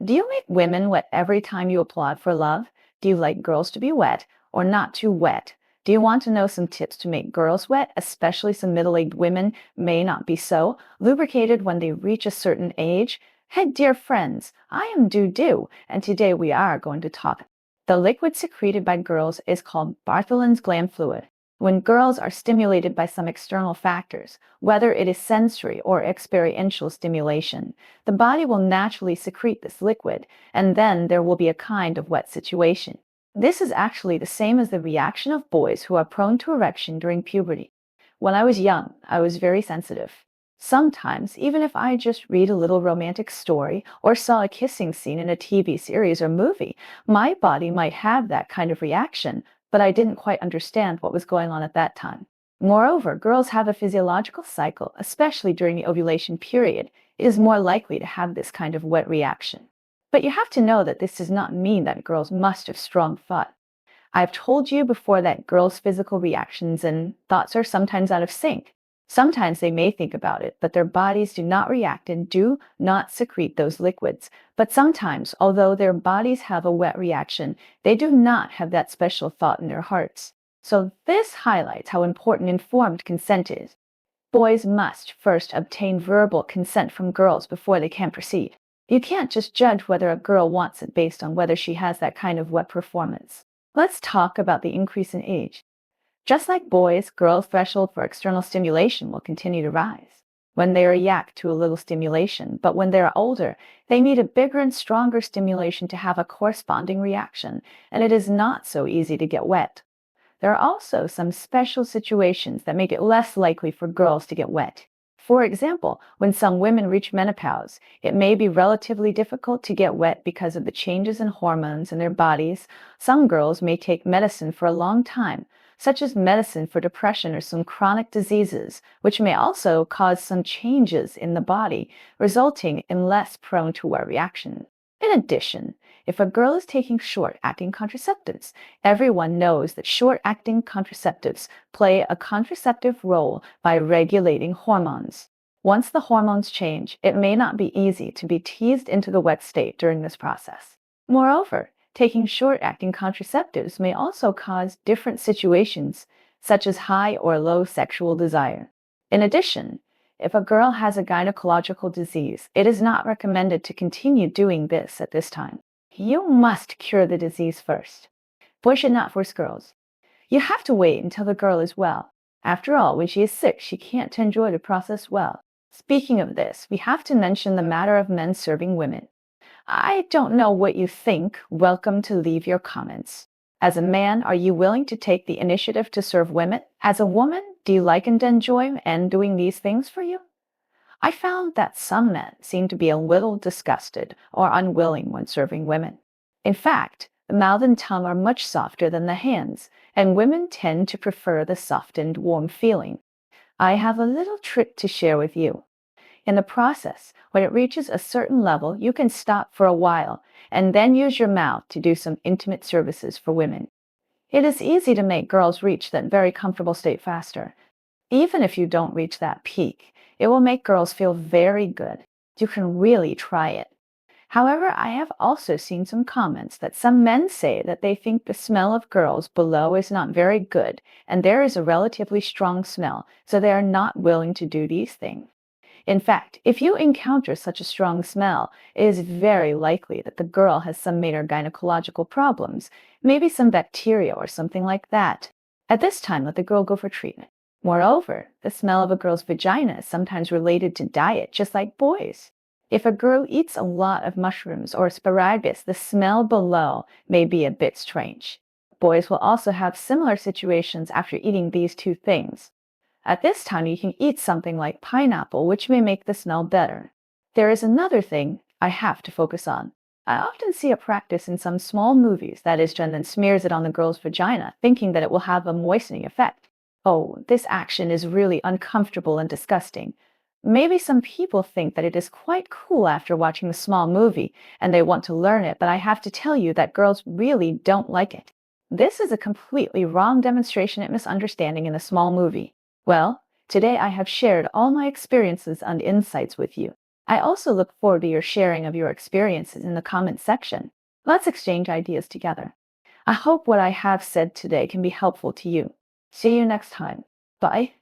Do you make women wet every time you applaud for love? Do you like girls to be wet or not too wet? Do you want to know some tips to make girls wet, especially some middle-aged women may not be so lubricated when they reach a certain age? Hey, dear friends, I am Doo, and today we are going to talk. The liquid secreted by girls is called Bartholin's gland fluid. When girls are stimulated by some external factors, whether it is sensory or experiential stimulation, the body will naturally secrete this liquid, and then there will be a kind of wet situation. This is actually the same as the reaction of boys who are prone to erection during puberty. When I was young, I was very sensitive. Sometimes, even if I just read a little romantic story or saw a kissing scene in a TV series or movie, my body might have that kind of reaction, but I didn't quite understand what was going on at that time. Moreover, girls have a physiological cycle, especially during the ovulation period. It is more likely to have this kind of wet reaction. But you have to know that this does not mean that girls must have strong thought. I've told you before that girls' physical reactions and thoughts are sometimes out of sync. Sometimes they may think about it, but their bodies do not react and do not secrete those liquids. But sometimes, although their bodies have a wet reaction, they do not have that special thought in their hearts. So this highlights how important informed consent is. Boys must first obtain verbal consent from girls before they can proceed. You can't just judge whether a girl wants it based on whether she has that kind of wet performance. Let's talk about the increase in age. Just like boys, girls' threshold for external stimulation will continue to rise when they react to a little stimulation, but when they're older, they need a bigger and stronger stimulation to have a corresponding reaction, and it is not so easy to get wet. There are also some special situations that make it less likely for girls to get wet. For example, when some women reach menopause, it may be relatively difficult to get wet because of the changes in hormones in their bodies. Some girls may take medicine for a long time, such as medicine for depression or some chronic diseases, which may also cause some changes in the body, resulting in less prone to wet reaction. In addition, if a girl is taking short-acting contraceptives, everyone knows that short-acting contraceptives play a contraceptive role by regulating hormones. Once the hormones change, it may not be easy to be teased into the wet state during this process. Moreover, taking short-acting contraceptives may also cause different situations, such as high or low sexual desire. In addition, if a girl has a gynecological disease, it is not recommended to continue doing this at this time. You must cure the disease first. Boys should not force girls. You have to wait until the girl is well. After all, when she is sick, she can't enjoy the process well. Speaking of this, we have to mention the matter of men serving women. I don't know what you think. Welcome to leave your comments. As a man, are you willing to take the initiative to serve women? As a woman, do you like and enjoy men doing these things for you? I found that some men seem to be a little disgusted or unwilling when serving women. In fact, the mouth and tongue are much softer than the hands, and women tend to prefer the softened, warm feeling. I have a little trick to share with you. In the process, when it reaches a certain level, you can stop for a while and then use your mouth to do some intimate services for women. It is easy to make girls reach that very comfortable state faster. Even if you don't reach that peak, it will make girls feel very good. You can really try it. However, I have also seen some comments that some men say that they think the smell of girls below is not very good, and there is a relatively strong smell, so they are not willing to do these things. In fact, if you encounter such a strong smell, it is very likely that the girl has some major gynecological problems, maybe some bacteria or something like that. At this time, let the girl go for treatment. Moreover, the smell of a girl's vagina is sometimes related to diet, just like boys. If a girl eats a lot of mushrooms or asparagus, the smell below may be a bit strange. Boys will also have similar situations after eating these two things. At this time, you can eat something like pineapple, which may make the smell better. There is another thing I have to focus on. I often see a practice in some small movies that is Jen then smears it on the girl's vagina, thinking that it will have a moistening effect. Oh, this action is really uncomfortable and disgusting. Maybe some people think that it is quite cool after watching the small movie, and they want to learn it, but I have to tell you that girls really don't like it. This is a completely wrong demonstration and misunderstanding in the small movie. Well, today I have shared all my experiences and insights with you. I also look forward to your sharing of your experiences in the comment section. Let's exchange ideas together. I hope what I have said today can be helpful to you. See you next time. Bye.